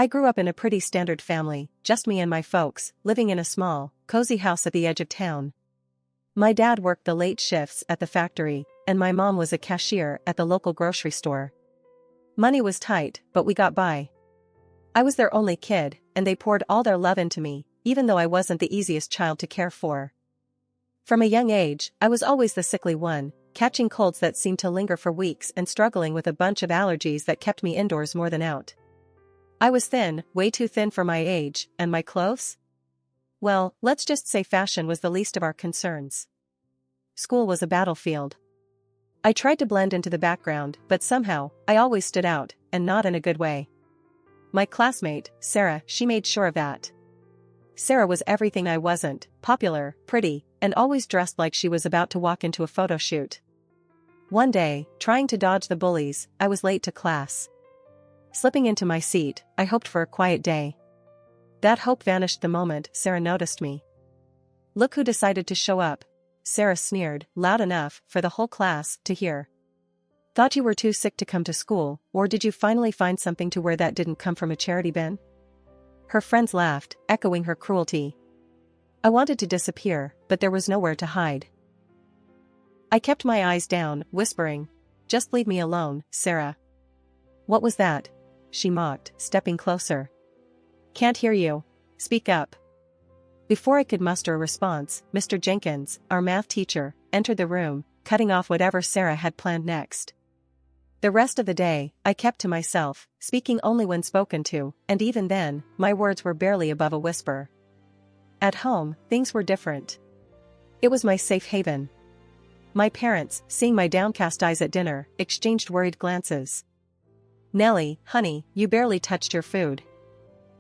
I grew up in a pretty standard family, just me and my folks, living in a small, cozy house at the edge of town. My dad worked the late shifts at the factory, and my mom was a cashier at the local grocery store. Money was tight, but we got by. I was their only kid, and they poured all their love into me, even though I wasn't the easiest child to care for. From a young age, I was always the sickly one, catching colds that seemed to linger for weeks and struggling with a bunch of allergies that kept me indoors more than out. I was thin, way too thin for my age, and my clothes? Well, let's just say fashion was the least of our concerns. School was a battlefield. I tried to blend into the background, but somehow, I always stood out, and not in a good way. My classmate, Sarah, she made sure of that. Sarah was everything I wasn't: popular, pretty, and always dressed like she was about to walk into a photo shoot. One day, trying to dodge the bullies, I was late to class. Slipping into my seat, I hoped for a quiet day. That hope vanished the moment Sarah noticed me. "Look who decided to show up," Sarah sneered, loud enough for the whole class to hear. "Thought you were too sick to come to school, or did you finally find something to wear that didn't come from a charity bin?" Her friends laughed, echoing her cruelty. I wanted to disappear, but there was nowhere to hide. I kept my eyes down, whispering, "Just leave me alone, Sarah." "What was that?" she mocked, stepping closer. "Can't hear you. Speak up." Before I could muster a response, Mr. Jenkins, our math teacher, entered the room, cutting off whatever Sarah had planned next. The rest of the day, I kept to myself, speaking only when spoken to, and even then, my words were barely above a whisper. At home, things were different. It was my safe haven. My parents, seeing my downcast eyes at dinner, exchanged worried glances. "Nellie, honey, you barely touched your food.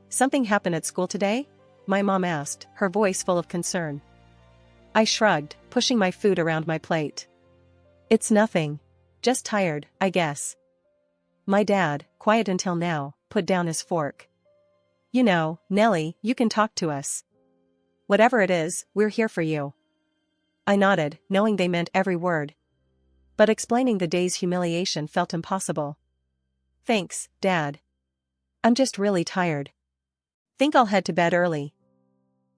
Something happened at school today?" my mom asked, her voice full of concern. I shrugged, pushing my food around my plate. "It's nothing. Just tired, I guess." My dad, quiet until now, put down his fork. "You know, Nellie, you can talk to us. Whatever it is, we're here for you." I nodded, knowing they meant every word. But explaining the day's humiliation felt impossible. "Thanks, Dad. I'm just really tired. Think I'll head to bed early."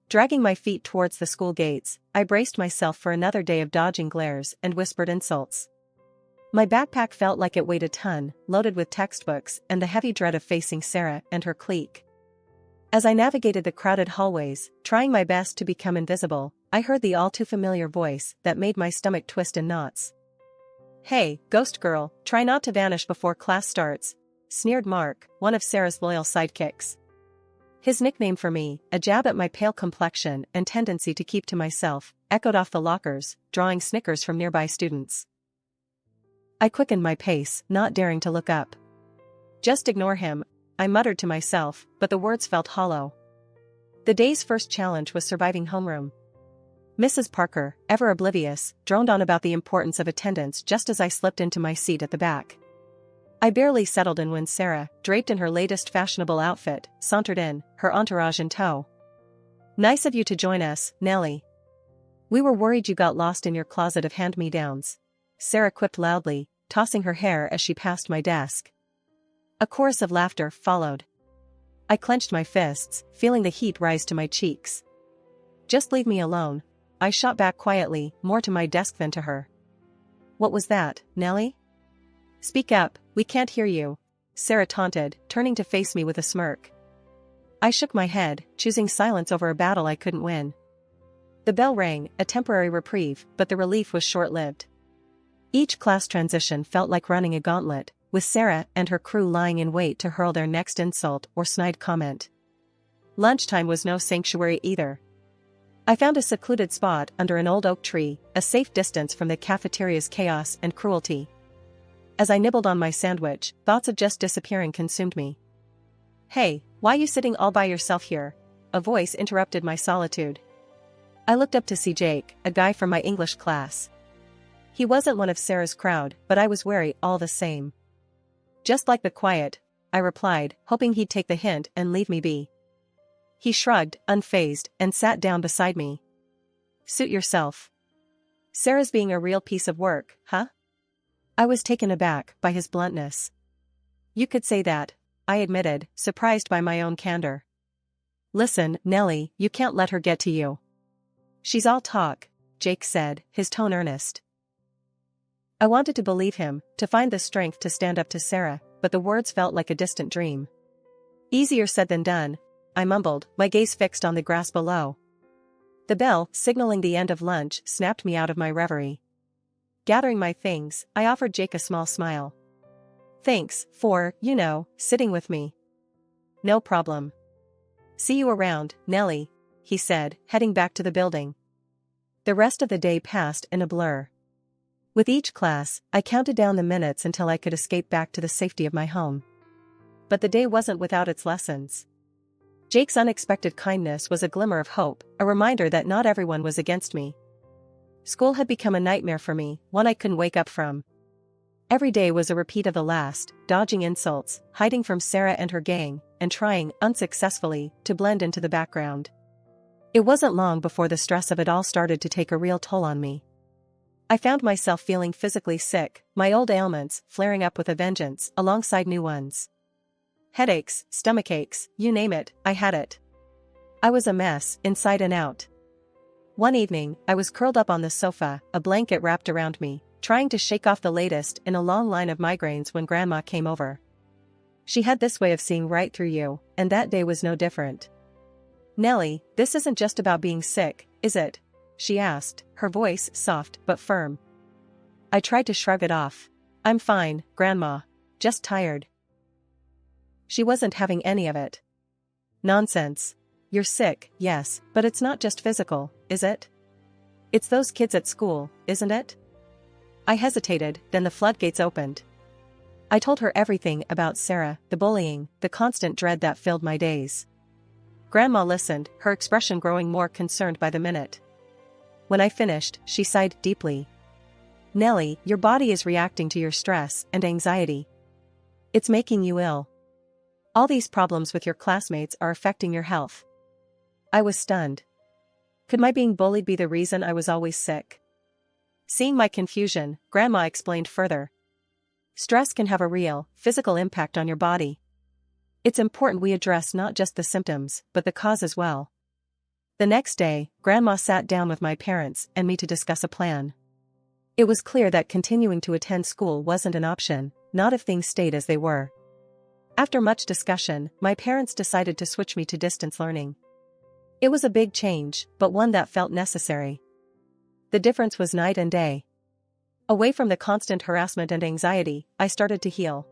Dragging my feet towards the school gates, I braced myself for another day of dodging glares and whispered insults. My backpack felt like it weighed a ton, loaded with textbooks and the heavy dread of facing Sarah and her clique. As I navigated the crowded hallways, trying my best to become invisible, I heard the all-too-familiar voice that made my stomach twist in knots. "Hey, ghost girl, try not to vanish before class starts," sneered Mark, one of Sarah's loyal sidekicks. His nickname for me, a jab at my pale complexion and tendency to keep to myself, echoed off the lockers, drawing snickers from nearby students. I quickened my pace, not daring to look up. "Just ignore him," I muttered to myself, but the words felt hollow. The day's first challenge was surviving homeroom. Mrs. Parker, ever oblivious, droned on about the importance of attendance just as I slipped into my seat at the back. I barely settled in when Sarah, draped in her latest fashionable outfit, sauntered in, her entourage in tow. "Nice of you to join us, Nellie. We were worried you got lost in your closet of hand-me-downs," Sarah quipped loudly, tossing her hair as she passed my desk. A chorus of laughter followed. I clenched my fists, feeling the heat rise to my cheeks. "Just leave me alone," I shot back quietly, more to my desk than to her. "What was that, Nellie?" "Speak up, we can't hear you," Sarah taunted, turning to face me with a smirk. I shook my head, choosing silence over a battle I couldn't win. The bell rang, a temporary reprieve, but the relief was short-lived. Each class transition felt like running a gauntlet, with Sarah and her crew lying in wait to hurl their next insult or snide comment. Lunchtime was no sanctuary either. I found a secluded spot under an old oak tree, a safe distance from the cafeteria's chaos and cruelty. As I nibbled on my sandwich, thoughts of just disappearing consumed me. "Hey, why you sitting all by yourself here?" a voice interrupted my solitude. I looked up to see Jake, a guy from my English class. He wasn't one of Sarah's crowd, but I was wary all the same. "Just like the quiet," I replied, hoping he'd take the hint and leave me be. He shrugged, unfazed, and sat down beside me. "Suit yourself. Sarah's being a real piece of work, huh?" I was taken aback by his bluntness. "You could say that," I admitted, surprised by my own candor. Listen, Nellie, you can't let her get to you. She's all talk, Jake said, his tone earnest. I wanted to believe him, to find the strength to stand up to Sarah, but the words felt like a distant dream. Easier said than done, I mumbled, my gaze fixed on the grass below. The bell, signaling the end of lunch, snapped me out of my reverie. Gathering my things, I offered Jake a small smile. Thanks for, sitting with me. No problem. See you around, Nellie, he said, heading back to the building. The rest of the day passed in a blur. With each class, I counted down the minutes until I could escape back to the safety of my home. But the day wasn't without its lessons. Jake's unexpected kindness was a glimmer of hope, a reminder that not everyone was against me. School had become a nightmare for me, one I couldn't wake up from. Every day was a repeat of the last, dodging insults, hiding from Sarah and her gang, and trying, unsuccessfully, to blend into the background. It wasn't long before the stress of it all started to take a real toll on me. I found myself feeling physically sick, my old ailments flaring up with a vengeance alongside new ones. Headaches, stomach aches, you name it, I had it. I was a mess, inside and out. One evening, I was curled up on the sofa, a blanket wrapped around me, trying to shake off the latest in a long line of migraines when Grandma came over. She had this way of seeing right through you, and that day was no different. Nellie, this isn't just about being sick, is it? She asked, her voice soft but firm. I tried to shrug it off. I'm fine, Grandma. Just tired. She wasn't having any of it. Nonsense. You're sick, yes, but it's not just physical, is it? It's those kids at school, isn't it? I hesitated, then the floodgates opened. I told her everything about Sarah, the bullying, the constant dread that filled my days. Grandma listened, her expression growing more concerned by the minute. When I finished, she sighed deeply. Nellie, your body is reacting to your stress and anxiety. It's making you ill. All these problems with your classmates are affecting your health. I was stunned. Could my being bullied be the reason I was always sick? Seeing my confusion, Grandma explained further. Stress can have a real, physical impact on your body. It's important we address not just the symptoms, but the cause as well. The next day, Grandma sat down with my parents and me to discuss a plan. It was clear that continuing to attend school wasn't an option, not if things stayed as they were. After much discussion, my parents decided to switch me to distance learning. It was a big change, but one that felt necessary. The difference was night and day. Away from the constant harassment and anxiety, I started to heal.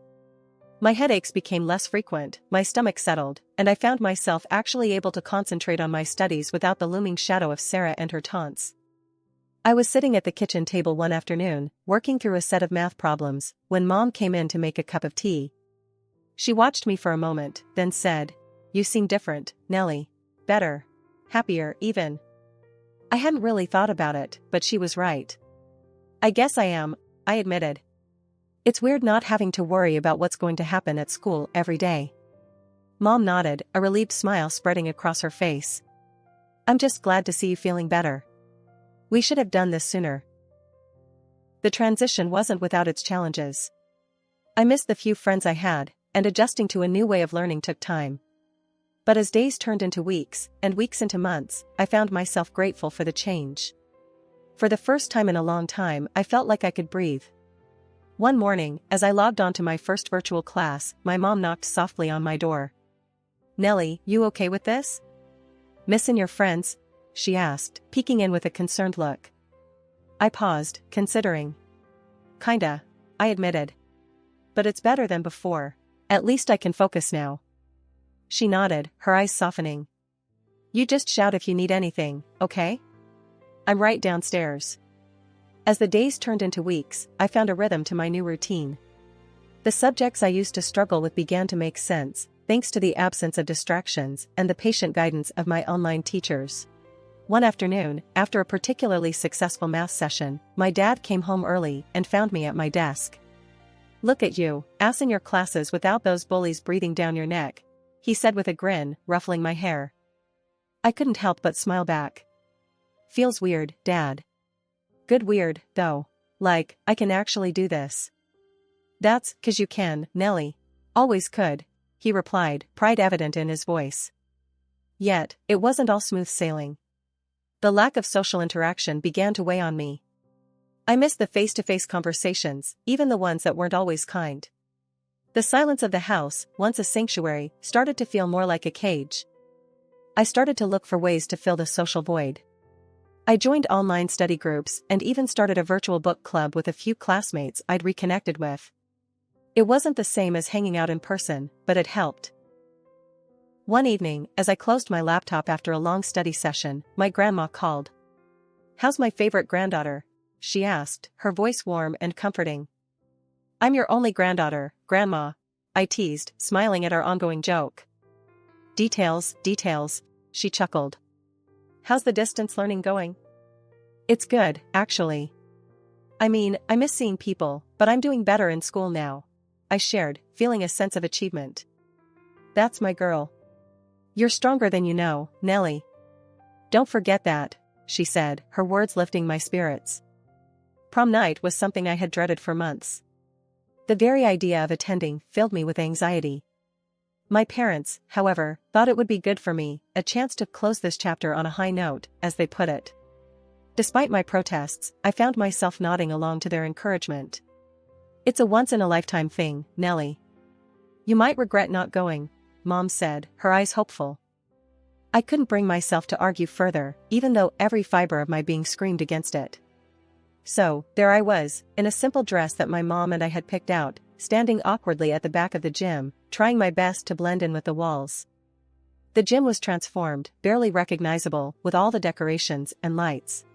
My headaches became less frequent, my stomach settled, and I found myself actually able to concentrate on my studies without the looming shadow of Sarah and her taunts. I was sitting at the kitchen table one afternoon, working through a set of math problems, when Mom came in to make a cup of tea. She watched me for a moment, then said, "You seem different, Nellie. Better. Happier, even." I hadn't really thought about it, but she was right. I guess I am, I admitted. It's weird not having to worry about what's going to happen at school every day. Mom nodded, a relieved smile spreading across her face. I'm just glad to see you feeling better. We should have done this sooner. The transition wasn't without its challenges. I missed the few friends I had, and adjusting to a new way of learning took time. But as days turned into weeks, and weeks into months, I found myself grateful for the change. For the first time in a long time, I felt like I could breathe. One morning, as I logged on to my first virtual class, my mom knocked softly on my door. "Nellie, you okay with this? Missin' your friends?" she asked, peeking in with a concerned look. I paused, considering. Kinda, I admitted. But it's better than before. At least I can focus now. She nodded, her eyes softening. You just shout if you need anything, okay? I'm right downstairs. As the days turned into weeks, I found a rhythm to my new routine. The subjects I used to struggle with began to make sense, thanks to the absence of distractions and the patient guidance of my online teachers. One afternoon, after a particularly successful math session, my dad came home early and found me at my desk. "Look at you, assing your classes without those bullies breathing down your neck," he said with a grin, ruffling my hair. I couldn't help but smile back. "Feels weird, Dad." "Good weird, though. Like, I can actually do this." "That's 'cause you can, Nellie. Always could," he replied, pride evident in his voice. Yet, it wasn't all smooth sailing. The lack of social interaction began to weigh on me. I missed the face-to-face conversations, even the ones that weren't always kind. The silence of the house, once a sanctuary, started to feel more like a cage. I started to look for ways to fill the social void. I joined online study groups and even started a virtual book club with a few classmates I'd reconnected with. It wasn't the same as hanging out in person, but it helped. One evening, as I closed my laptop after a long study session, my grandma called. "How's my favorite granddaughter?" she asked, her voice warm and comforting. "I'm your only granddaughter, Grandma," I teased, smiling at our ongoing joke. Details, she chuckled. "How's the distance learning going?" "It's good, actually. I mean, I miss seeing people, but I'm doing better in school now," I shared, feeling a sense of achievement. "That's my girl. You're stronger than you know, Nellie. Don't forget that," she said, her words lifting my spirits. Prom night was something I had dreaded for months. The very idea of attending filled me with anxiety. My parents, however, thought it would be good for me, a chance to close this chapter on a high note, as they put it. Despite my protests, I found myself nodding along to their encouragement. "It's a once-in-a-lifetime thing, Nellie. You might regret not going," Mom said, her eyes hopeful. I couldn't bring myself to argue further, even though every fiber of my being screamed against it. So, there I was, in a simple dress that my mom and I had picked out, standing awkwardly at the back of the gym, trying my best to blend in with the walls. The gym was transformed, barely recognizable, with all the decorations and lights.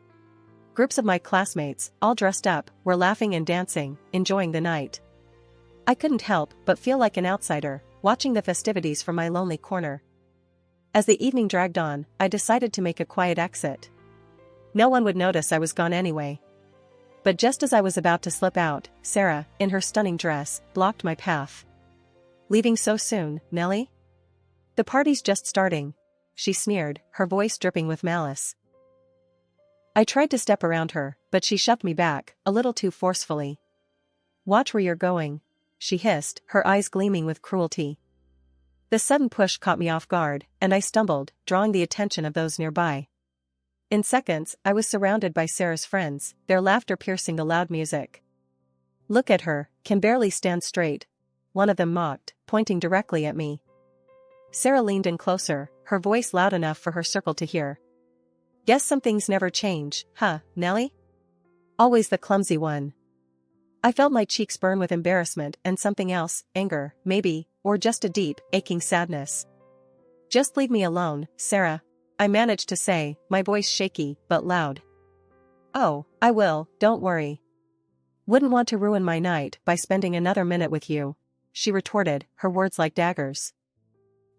Groups of my classmates, all dressed up, were laughing and dancing, enjoying the night. I couldn't help but feel like an outsider, watching the festivities from my lonely corner. As the evening dragged on, I decided to make a quiet exit. No one would notice I was gone anyway. But just as I was about to slip out, Sarah, in her stunning dress, blocked my path. "Leaving so soon, Nellie? The party's just starting," she sneered, her voice dripping with malice. I tried to step around her, but she shoved me back, a little too forcefully. "Watch where you're going," she hissed, her eyes gleaming with cruelty. The sudden push caught me off guard, and I stumbled, drawing the attention of those nearby. In seconds, I was surrounded by Sarah's friends, their laughter piercing the loud music. "Look at her, can barely stand straight," one of them mocked, pointing directly at me. Sarah leaned in closer, her voice loud enough for her circle to hear. "Guess some things never change, huh, Nellie? Always the clumsy one." I felt my cheeks burn with embarrassment and something else, anger, maybe, or just a deep, aching sadness. "Just leave me alone, Sarah," I managed to say, my voice shaky, but loud. "Oh, I will, don't worry. Wouldn't want to ruin my night by spending another minute with you," she retorted, her words like daggers.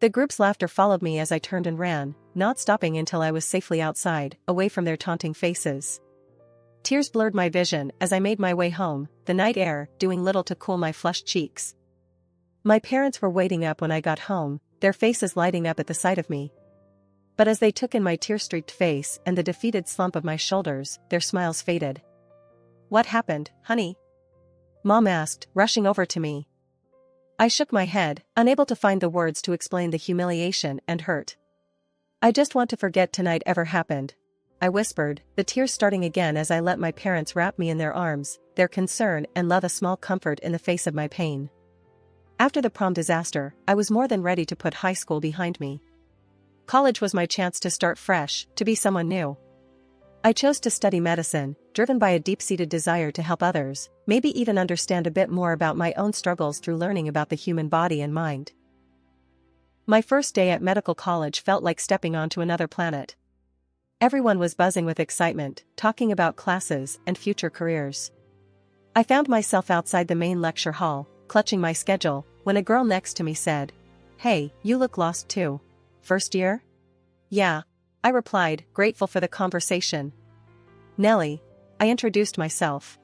The group's laughter followed me as I turned and ran, not stopping until I was safely outside, away from their taunting faces. Tears blurred my vision as I made my way home, the night air doing little to cool my flushed cheeks. My parents were waiting up when I got home, their faces lighting up at the sight of me. But as they took in my tear-streaked face and the defeated slump of my shoulders, their smiles faded. "What happened, honey?" Mom asked, rushing over to me. I shook my head, unable to find the words to explain the humiliation and hurt. "I just want to forget tonight ever happened," I whispered, the tears starting again as I let my parents wrap me in their arms, their concern and love a small comfort in the face of my pain. After the prom disaster, I was more than ready to put high school behind me. College was my chance to start fresh, to be someone new. I chose to study medicine, driven by a deep-seated desire to help others, maybe even understand a bit more about my own struggles through learning about the human body and mind. My first day at medical college felt like stepping onto another planet. Everyone was buzzing with excitement, talking about classes and future careers. I found myself outside the main lecture hall, clutching my schedule, when a girl next to me said, "Hey, you look lost too. First year?" "Yeah," I replied, grateful for the conversation. "Nellie," I introduced myself.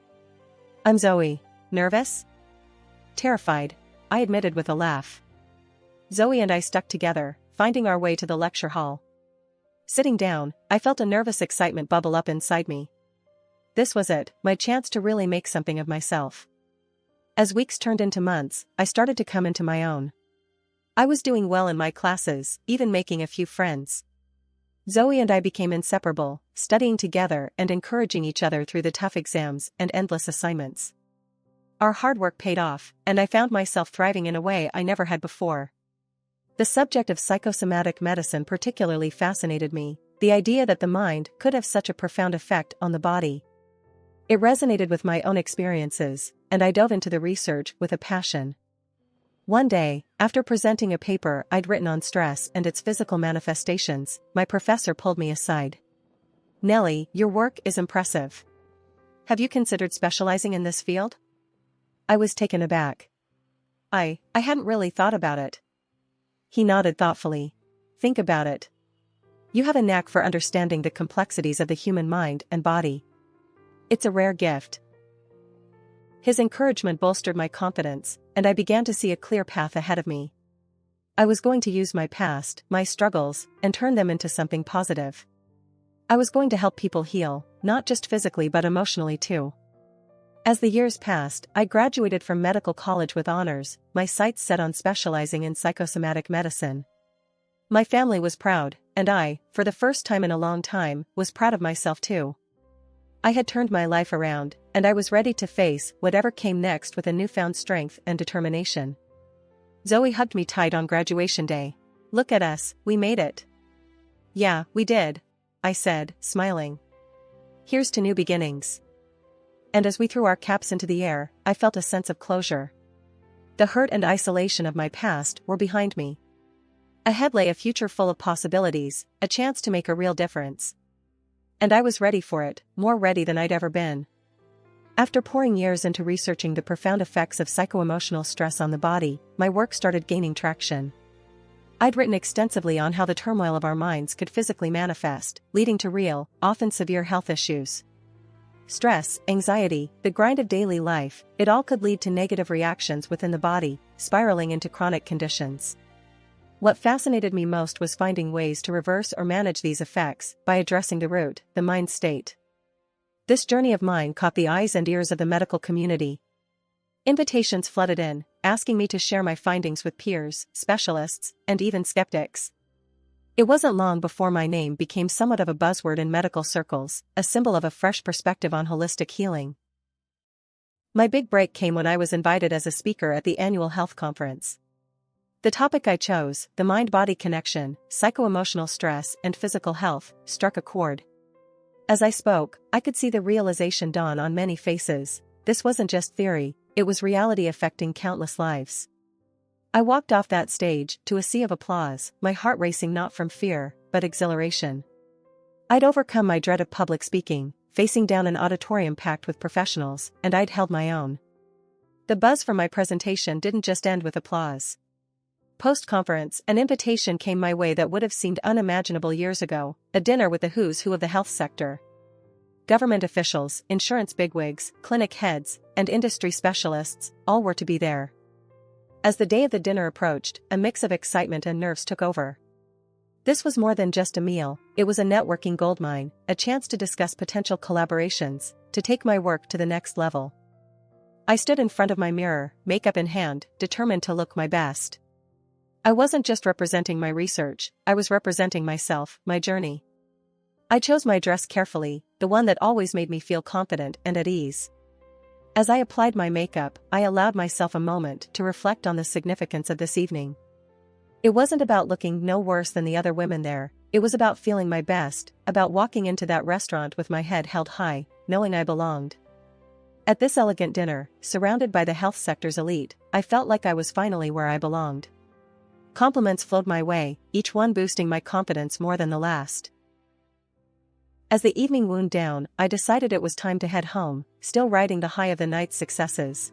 "I'm Zoe. Nervous?" "Terrified," I admitted with a laugh. Zoe and I stuck together, finding our way to the lecture hall. Sitting down, I felt a nervous excitement bubble up inside me. This was it, my chance to really make something of myself. As weeks turned into months, I started to come into my own. I was doing well in my classes, even making a few friends. Zoe and I became inseparable, studying together and encouraging each other through the tough exams and endless assignments. Our hard work paid off, and I found myself thriving in a way I never had before. The subject of psychosomatic medicine particularly fascinated me, the idea that the mind could have such a profound effect on the body. It resonated with my own experiences, and I dove into the research with a passion. One day, after presenting a paper I'd written on stress and its physical manifestations, my professor pulled me aside. "Nellie, your work is impressive. Have you considered specializing in this field?" I was taken aback. I hadn't really thought about it. He nodded thoughtfully. "Think about it. You have a knack for understanding the complexities of the human mind and body. It's a rare gift." His encouragement bolstered my confidence, and I began to see a clear path ahead of me. I was going to use my past, my struggles, and turn them into something positive. I was going to help people heal, not just physically but emotionally too. As the years passed, I graduated from medical college with honors, my sights set on specializing in psychosomatic medicine. My family was proud, and I, for the first time in a long time, was proud of myself too. I had turned my life around, and I was ready to face whatever came next with a newfound strength and determination. Zoe hugged me tight on graduation day. "Look at us, we made it." "Yeah, we did," I said, smiling. "Here's to new beginnings." And as we threw our caps into the air, I felt a sense of closure. The hurt and isolation of my past were behind me. Ahead lay a future full of possibilities, a chance to make a real difference. And I was ready for it, more ready than I'd ever been. After pouring years into researching the profound effects of psycho-emotional stress on the body, my work started gaining traction. I'd written extensively on how the turmoil of our minds could physically manifest, leading to real, often severe health issues. Stress, anxiety, the grind of daily life, it all could lead to negative reactions within the body, spiraling into chronic conditions. What fascinated me most was finding ways to reverse or manage these effects by addressing the root, the mind state. This journey of mine caught the eyes and ears of the medical community. Invitations flooded in, asking me to share my findings with peers, specialists, and even skeptics. It wasn't long before my name became somewhat of a buzzword in medical circles, a symbol of a fresh perspective on holistic healing. My big break came when I was invited as a speaker at the annual health conference. The topic I chose, the mind-body connection, psycho-emotional stress and physical health, struck a chord. As I spoke, I could see the realization dawn on many faces. This wasn't just theory, it was reality affecting countless lives. I walked off that stage to a sea of applause, my heart racing not from fear, but exhilaration. I'd overcome my dread of public speaking, facing down an auditorium packed with professionals, and I'd held my own. The buzz from my presentation didn't just end with applause. Post-conference, an invitation came my way that would have seemed unimaginable years ago, a dinner with the who's who of the health sector. Government officials, insurance bigwigs, clinic heads, and industry specialists, all were to be there. As the day of the dinner approached, a mix of excitement and nerves took over. This was more than just a meal, it was a networking goldmine, a chance to discuss potential collaborations, to take my work to the next level. I stood in front of my mirror, makeup in hand, determined to look my best. I wasn't just representing my research, I was representing myself, my journey. I chose my dress carefully, the one that always made me feel confident and at ease. As I applied my makeup, I allowed myself a moment to reflect on the significance of this evening. It wasn't about looking no worse than the other women there, it was about feeling my best, about walking into that restaurant with my head held high, knowing I belonged. At this elegant dinner, surrounded by the health sector's elite, I felt like I was finally where I belonged. Compliments flowed my way, each one boosting my confidence more than the last. As the evening wound down, I decided it was time to head home, still riding the high of the night's successes.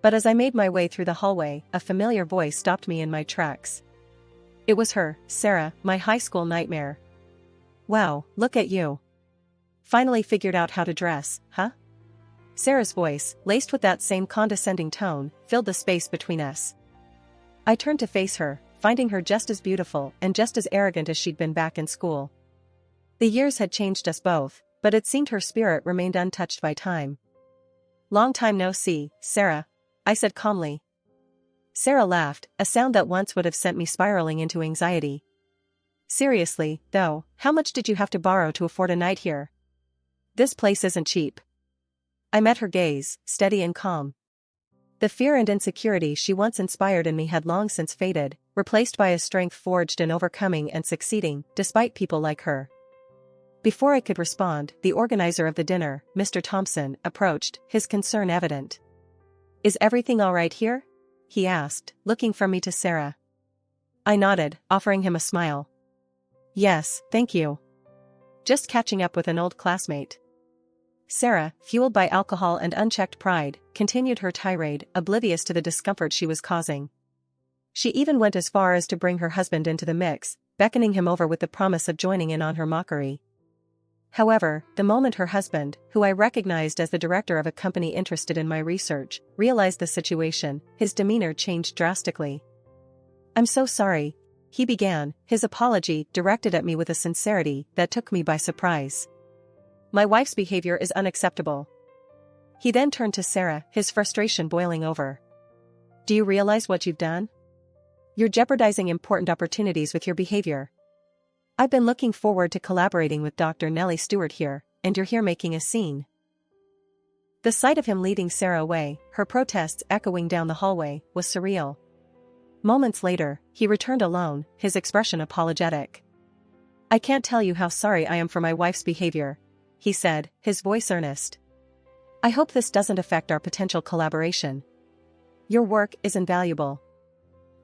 But as I made my way through the hallway, a familiar voice stopped me in my tracks. It was her, Sarah, my high school nightmare. "Wow, look at you. Finally figured out how to dress, huh?" Sarah's voice, laced with that same condescending tone, filled the space between us. I turned to face her, finding her just as beautiful and just as arrogant as she'd been back in school. The years had changed us both, but it seemed her spirit remained untouched by time. "Long time no see, Sarah," I said calmly. Sarah laughed, a sound that once would have sent me spiraling into anxiety. Seriously, though, how much did you have to borrow to afford a night here? This place isn't cheap. I met her gaze, steady and calm. The fear and insecurity she once inspired in me had long since faded, replaced by a strength forged in overcoming and succeeding, despite people like her. Before I could respond, the organizer of the dinner, Mr. Thompson, approached, his concern evident. "Is everything all right here?" he asked, looking from me to Sarah. I nodded, offering him a smile. "Yes, thank you. Just catching up with an old classmate." Sarah, fueled by alcohol and unchecked pride, continued her tirade, oblivious to the discomfort she was causing. She even went as far as to bring her husband into the mix, beckoning him over with the promise of joining in on her mockery. However, the moment her husband, who I recognized as the director of a company interested in my research, realized the situation, his demeanor changed drastically. "I'm so sorry," he began, his apology directed at me with a sincerity that took me by surprise. "My wife's behavior is unacceptable." He then turned to Sarah, his frustration boiling over. "Do you realize what you've done? You're jeopardizing important opportunities with your behavior. I've been looking forward to collaborating with Dr. Nellie Stewart here, and you're here making a scene." The sight of him leading Sarah away, her protests echoing down the hallway, was surreal. Moments later, he returned alone, his expression apologetic. "I can't tell you how sorry I am for my wife's behavior," he said, his voice earnest. "I hope this doesn't affect our potential collaboration. Your work is invaluable."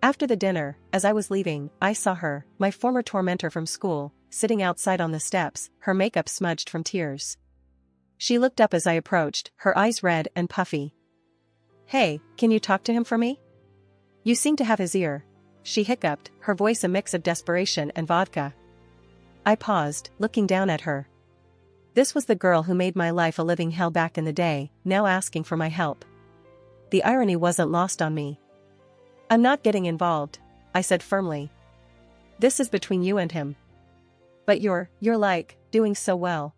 After the dinner, as I was leaving, I saw her, my former tormentor from school, sitting outside on the steps, her makeup smudged from tears. She looked up as I approached, her eyes red and puffy. "Hey, can you talk to him for me? You seem to have his ear," she hiccuped, her voice a mix of desperation and vodka. I paused, looking down at her. This was the girl who made my life a living hell back in the day, now asking for my help. The irony wasn't lost on me. "I'm not getting involved," I said firmly. "This is between you and him. But you're doing so well."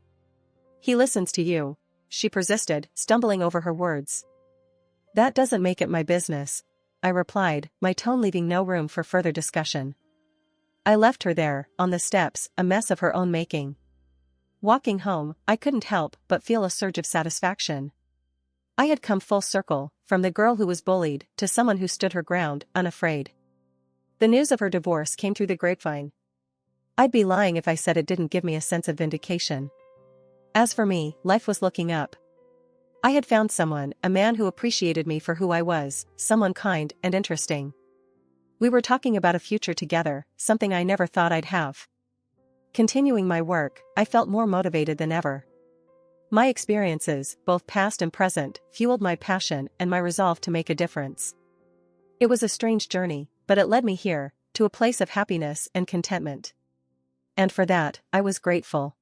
"He listens to you," she persisted, stumbling over her words. "That doesn't make it my business," I replied, my tone leaving no room for further discussion. I left her there, on the steps, a mess of her own making. Walking home, I couldn't help but feel a surge of satisfaction. I had come full circle, from the girl who was bullied, to someone who stood her ground, unafraid. The news of her divorce came through the grapevine. I'd be lying if I said it didn't give me a sense of vindication. As for me, life was looking up. I had found someone, a man who appreciated me for who I was, someone kind and interesting. We were talking about a future together, something I never thought I'd have. Continuing my work, I felt more motivated than ever. My experiences, both past and present, fueled my passion and my resolve to make a difference. It was a strange journey, but it led me here, to a place of happiness and contentment. And for that, I was grateful.